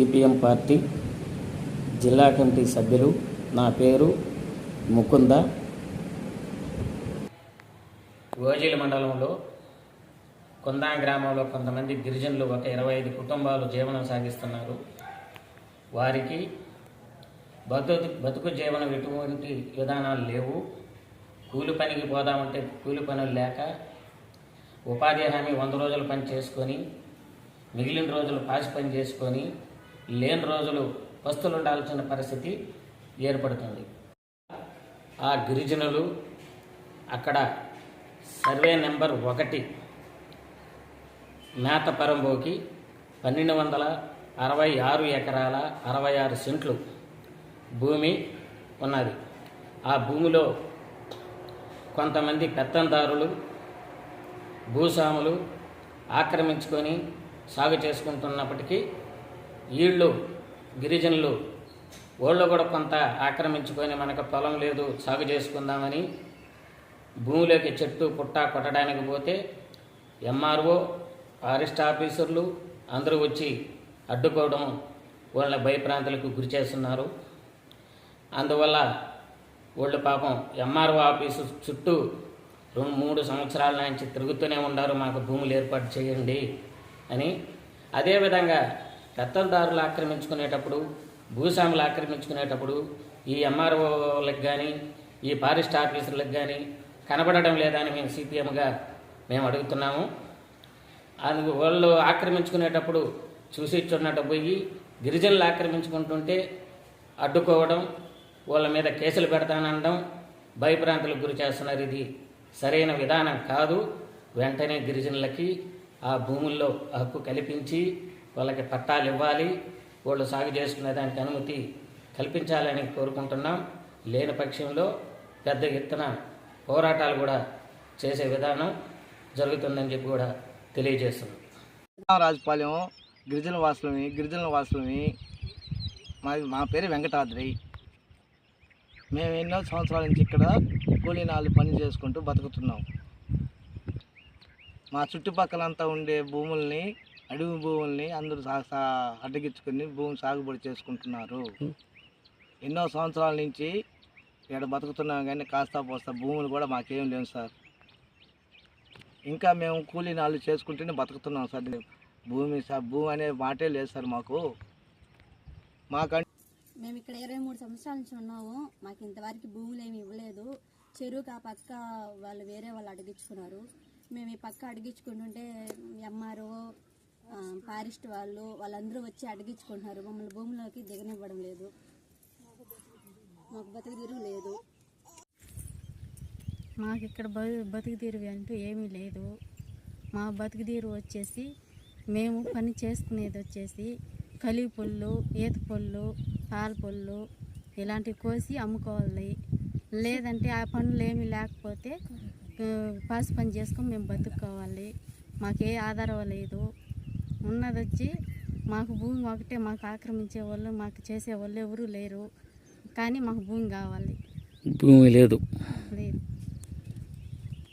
CPM party జిల్లా committee సభ్యులు. నా పేరు ముకుంద. ఓజిల మండలంలో కొందా గ్రామంలో కొంతమంది గిరిజనులు ఒక 25 కుటుంబాలు జీవనం సాగిస్తున్నారు. వారికి బతుకు జీవనం ఎటువంటి విధానాలు లేవు. కూలి పనికి పోదామంటే కూలి పనులు లేక, ఉపాధి హామీ 100 రోజులు పని చేసుకొని, మిగిలిన రోజులు పాసి పని చేసుకొని, లేని రోజులు పస్తులు ఉండాల్సిన పరిస్థితి ఏర్పడుతుంది. ఆ గిరిజనులు అక్కడ సర్వే నెంబర్ 1 మేత పరంబోకి 1266 ఎకరాల 66 సెంట్లు భూమి ఉన్నది. ఆ భూమిలో కొంతమంది పెత్తందారులు, భూస్వాములు ఆక్రమించుకొని సాగు చేసుకుంటున్నప్పటికీ వీళ్ళు గిరిజనులు వాళ్ళు కూడా కొంత ఆక్రమించుకొని మనకు పొలం లేదు సాగు చేసుకుందామని భూమిలోకి చెట్టు పుట్ట కొట్టడానికి పోతే ఎంఆర్ఓ, ఫారెస్ట్ ఆఫీసర్లు అందరూ వచ్చి అడ్డుకోవడం, వాళ్ళ భయప్రాంతాలకు గురి చేస్తున్నారు. అందువల్ల వాళ్ళు పాపం ఎంఆర్ఓ ఆఫీసు చుట్టూ 2-3 సంవత్సరాల నుంచి తిరుగుతూనే ఉన్నారు, మాకు భూములు ఏర్పాటు చేయండి అని. అదేవిధంగా పెత్తందారులు ఆక్రమించుకునేటప్పుడు, భూస్వాములు ఆక్రమించుకునేటప్పుడు ఈ ఎంఆర్ఓలకు కానీ ఈ ఫారెస్ట్ ఆఫీసర్లకు కానీ కనబడడం లేదని మేము సిపిఎంగా మేము అడుగుతున్నాము. అందుకు వాళ్ళు ఆక్రమించుకునేటప్పుడు చూసి చూడనట్టు పోయి గిరిజనులు ఆక్రమించుకుంటుంటే అడ్డుకోవడం, వాళ్ళ మీద కేసులు పెడతానడం, భయప్రాంతాలకు గురి చేస్తున్నారు. ఇది సరైన విధానం కాదు. వెంటనే గిరిజనులకి ఆ భూముల్లో హక్కు కల్పించి వాళ్ళకి పట్టాలు ఇవ్వాలి, వాళ్ళు సాగు చేసుకునే దానికి అనుమతి కల్పించాలని కోరుకుంటున్నాం. లేని పక్షంలో పెద్ద ఎత్తున పోరాటాలు కూడా చేసే విధానం జరుగుతుందని చెప్పి కూడా తెలియజేస్తున్నాం. రాజపాలెం గిరిజన వాసులమి మా పేరు వెంకటాద్రి. మేము ఎన్నో సంవత్సరాల నుంచి ఇక్కడ కూలీనాలు పని చేసుకుంటూ బతుకుతున్నాం. మా చుట్టుపక్కలంతా ఉండే భూముల్ని, అడవి భూముల్ని అందరూ అడ్డగించుకొని భూమి సాగుబడి చేసుకుంటున్నారు. ఎన్నో సంవత్సరాల నుంచి ఇక్కడ బతుకుతున్నాం, కానీ కాస్త పోస్తా భూములు కూడా మాకేం లేవు సార్. ఇంకా మేము కూలీనాలు చేసుకుంటూనే బతుకుతున్నాం సార్. భూమి అనే మాటే లేదు సార్ మాకంటే. మేము ఇక్కడ 23 సంవత్సరాల నుంచి ఉన్నాము. మాకు ఇంతవరకు భూములు ఏమి ఇవ్వలేదు. చెరువుకి ఆ పక్క వాళ్ళు వేరే వాళ్ళు అడిగించుకున్నారు. మేము ఈ పక్క అడిగించుకుంటుంటే ఎంఆర్ఓ, ఫారెస్ట్ వాళ్ళందరూ వచ్చి అడిగించుకుంటున్నారు. మమ్మల్ని భూముల్లోకి దిగనివ్వడం లేదు. మాకు బతుకు తీరు లేదు. మాకు ఇక్కడ బతుకు తీరు అంటూ ఏమీ లేదు. మా బతుకు తీరు వచ్చేసి మేము పని చేసుకునేది వచ్చేసి కలిగి పొల్లు, ఈత పొల్లు, పాల పొల్లు ఇలాంటివి కోసి అమ్ముకోవాలి. లేదంటే ఆ పనులు ఏమీ లేకపోతే పాసి పని చేసుకొని మేము బతుక్కోవాలి. మాకు ఏ ఆధారం లేదు. ఉన్నది వచ్చి మాకు భూమి ఒకటే, మాకు ఆక్రమించే వాళ్ళు, మాకు చేసే వాళ్ళు ఎవరూ లేరు. కానీ మాకు భూమి కావాలి. భూమి లేదు.